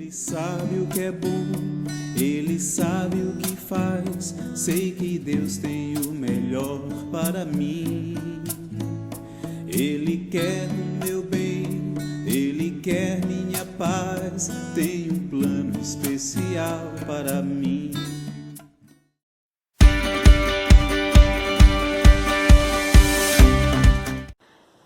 Ele sabe o que é bom, Ele sabe o que faz. Sei que Deus tem o melhor para mim. Ele quer o meu bem, Ele quer minha paz. Tem um plano especial para mim.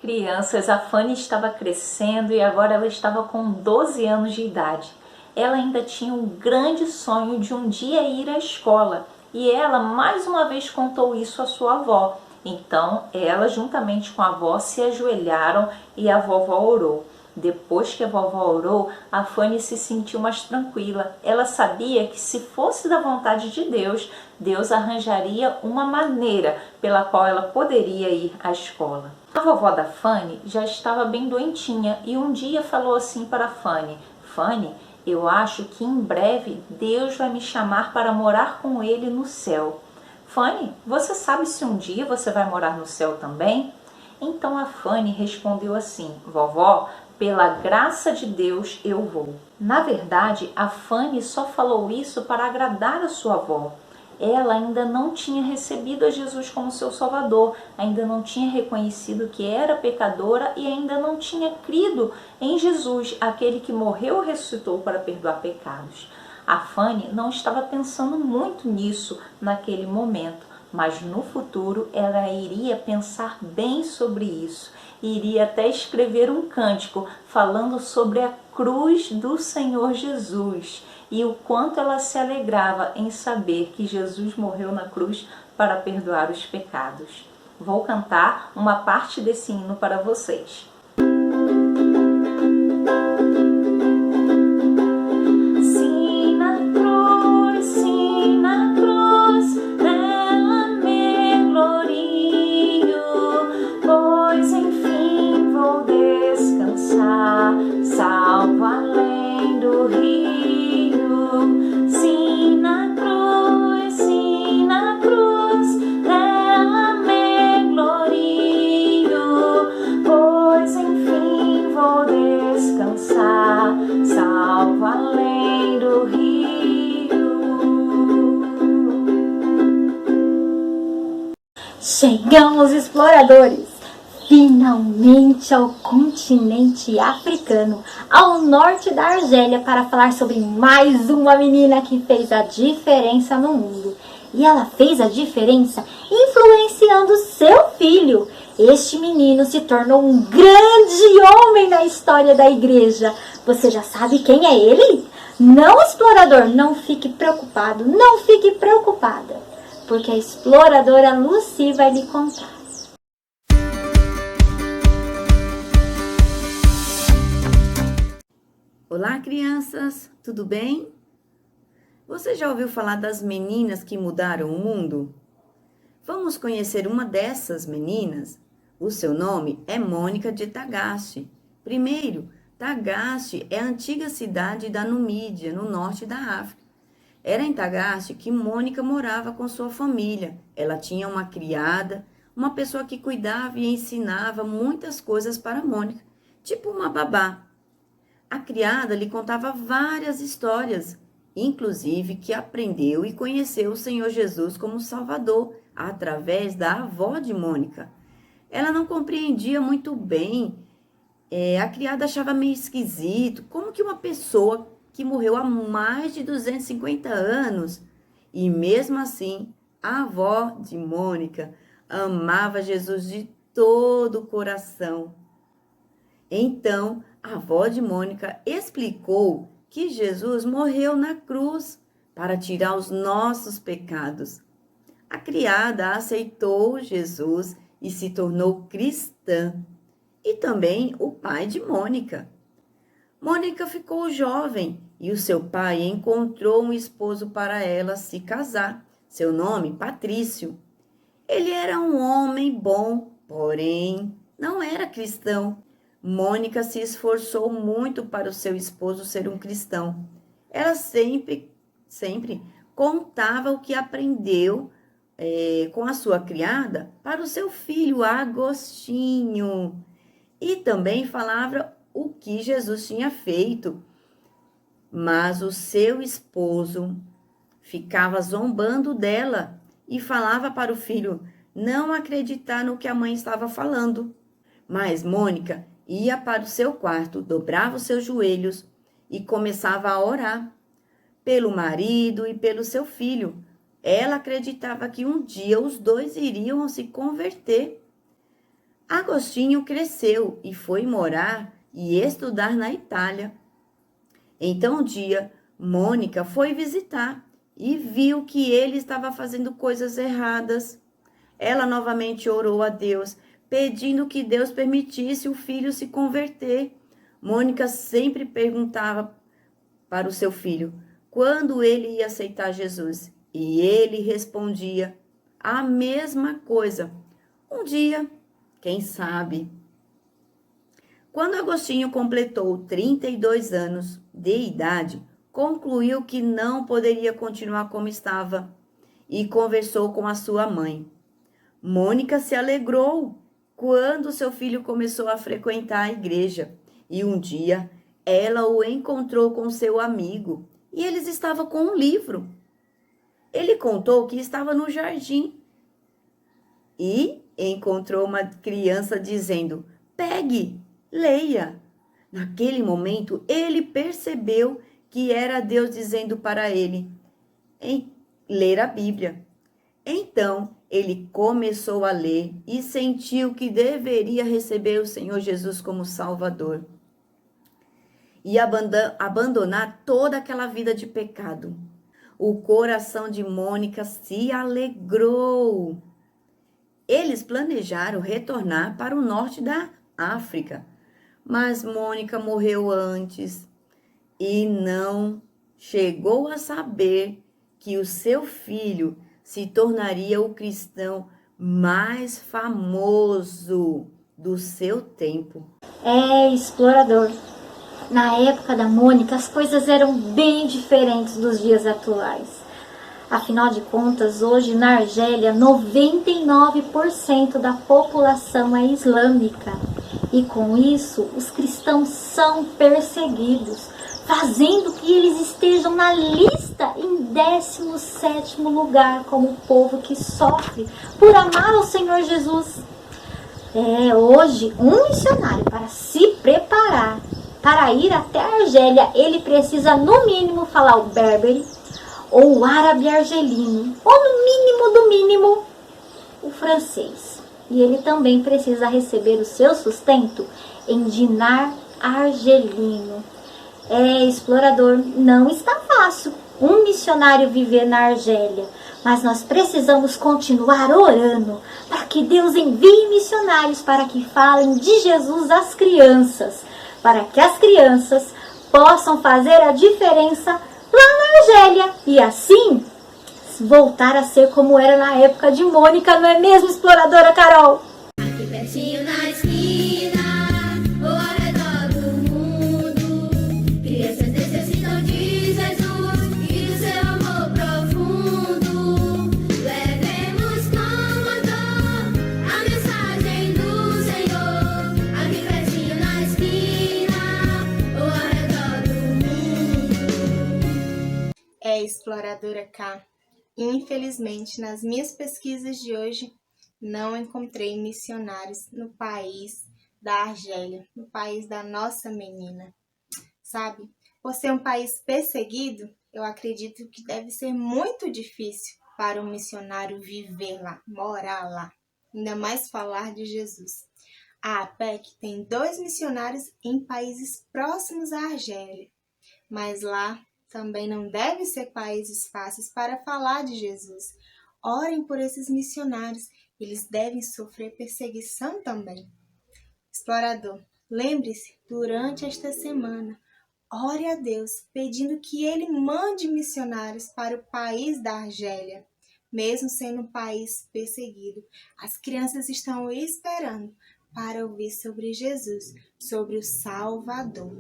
Crianças, a Fanny estava crescendo e agora ela estava com 12 anos de idade. Ela ainda tinha um grande sonho de um dia ir à escola e ela mais uma vez contou isso à sua avó. Então ela, juntamente com a avó, se ajoelharam e a vovó orou. Depois que a vovó orou, a Fanny se sentiu mais tranquila. Ela sabia que se fosse da vontade de Deus, Deus arranjaria uma maneira pela qual ela poderia ir à escola. A vovó da Fanny já estava bem doentinha e um dia falou assim para a Fanny: Fanny, eu acho que em breve Deus vai me chamar para morar com Ele no céu. Fanny, você sabe se um dia você vai morar no céu também? Então a Fanny respondeu assim: vovó, pela graça de Deus eu vou. Na verdade, a Fanny só falou isso para agradar a sua avó. Ela ainda não tinha recebido a Jesus como seu Salvador, ainda não tinha reconhecido que era pecadora e ainda não tinha crido em Jesus, aquele que morreu e ressuscitou para perdoar pecados. A Fanny não estava pensando muito nisso naquele momento, mas no futuro ela iria pensar bem sobre isso. Iria até escrever um cântico falando sobre a cruz do Senhor Jesus e o quanto ela se alegrava em saber que Jesus morreu na cruz para perdoar os pecados. Vou cantar uma parte desse hino para vocês. Salvo além do rio, sim na cruz, nela me glorio, pois enfim vou descansar, salvo além do rio. Chegamos, exploradores! Finalmente ao continente africano, ao norte da Argélia, para falar sobre mais uma menina que fez a diferença no mundo. E ela fez a diferença influenciando seu filho. Este menino se tornou um grande homem na história da igreja. Você já sabe quem é ele? Não, explorador, não fique preocupado, não fique preocupada, porque a exploradora Lucy vai lhe contar. Olá, crianças, tudo bem? Você já ouviu falar das meninas que mudaram o mundo? Vamos conhecer uma dessas meninas. O seu nome é Mônica de Tagaste. Primeiro, Tagaste é a antiga cidade da Numídia, no norte da África. Era em Tagaste que Mônica morava com sua família. Ela tinha uma criada, uma pessoa que cuidava e ensinava muitas coisas para Mônica, tipo uma babá. A criada lhe contava várias histórias, inclusive que aprendeu e conheceu o Senhor Jesus como Salvador, através da avó de Mônica. Ela não compreendia muito bem, a criada achava meio esquisito, como que uma pessoa que morreu há mais de 250 anos, e mesmo assim, a avó de Mônica amava Jesus de todo o coração. Então, a avó de Mônica explicou que Jesus morreu na cruz para tirar os nossos pecados. A criada aceitou Jesus e se tornou cristã. E também o pai de Mônica. Mônica ficou jovem e o seu pai encontrou um esposo para ela se casar. Seu nome, Patrício. Ele era um homem bom, porém não era cristão. Mônica se esforçou muito para o seu esposo ser um cristão. Ela sempre contava o que aprendeu com a sua criada para o seu filho Agostinho. E também falava o que Jesus tinha feito. Mas o seu esposo ficava zombando dela e falava para o filho não acreditar no que a mãe estava falando. Mas Mônica ia para o seu quarto, dobrava os seus joelhos e começava a orar pelo marido e pelo seu filho. Ela acreditava que um dia os dois iriam se converter. Agostinho cresceu e foi morar e estudar na Itália. Então um dia, Mônica foi visitar e viu que ele estava fazendo coisas erradas. Ela novamente orou a Deus, pedindo que Deus permitisse o filho se converter. Mônica sempre perguntava para o seu filho quando ele ia aceitar Jesus. E ele respondia a mesma coisa. Um dia, quem sabe? Quando Agostinho completou 32 anos de idade, concluiu que não poderia continuar como estava e conversou com a sua mãe. Mônica se alegrou quando seu filho começou a frequentar a igreja e um dia ela o encontrou com seu amigo e eles estavam com um livro. Ele contou que estava no jardim e encontrou uma criança dizendo: pegue, leia. Naquele momento, ele percebeu que era Deus dizendo para ele em ler a Bíblia. Então, ele começou a ler e sentiu que deveria receber o Senhor Jesus como Salvador e abandonar toda aquela vida de pecado. O coração de Mônica se alegrou. Eles planejaram retornar para o norte da África, mas Mônica morreu antes e não chegou a saber que o seu filho se tornaria o cristão mais famoso do seu tempo. Explorador. Na época da Mônica, as coisas eram bem diferentes dos dias atuais. Afinal de contas, hoje na Argélia, 99% da população é islâmica. E com isso, os cristãos são perseguidos, fazendo que eles estejam na lista em 17º lugar como o povo que sofre por amar o Senhor Jesus. Hoje, um missionário, para se preparar para ir até a Argélia, ele precisa no mínimo falar o berbere ou o árabe argelino, ou no mínimo, o francês. E ele também precisa receber o seu sustento em dinar argelino. Explorador, não está fácil um missionário viver na Argélia, mas nós precisamos continuar orando para que Deus envie missionários para que falem de Jesus às crianças, para que as crianças possam fazer a diferença lá na Argélia e assim voltar a ser como era na época de Mônica, não é mesmo, exploradora Carol? Aqui pertinho na esquina, ou ao redor do mundo, crianças necessitam de Jesus e do seu amor profundo. Levemos com amor a mensagem do Senhor. Aqui pertinho na esquina, ou ao redor do mundo. Exploradora K. Infelizmente, nas minhas pesquisas de hoje, não encontrei missionários no país da Argélia, no país da nossa menina. Sabe, por ser um país perseguido, eu acredito que deve ser muito difícil para um missionário viver lá, morar lá, ainda mais falar de Jesus. A APEC tem 2 missionários em países próximos à Argélia, mas lá também não devem ser países fáceis para falar de Jesus. Orem por esses missionários, eles devem sofrer perseguição também. Explorador, lembre-se, durante esta semana, ore a Deus, pedindo que Ele mande missionários para o país da Argélia, mesmo sendo um país perseguido. As crianças estão esperando para ouvir sobre Jesus, sobre o Salvador.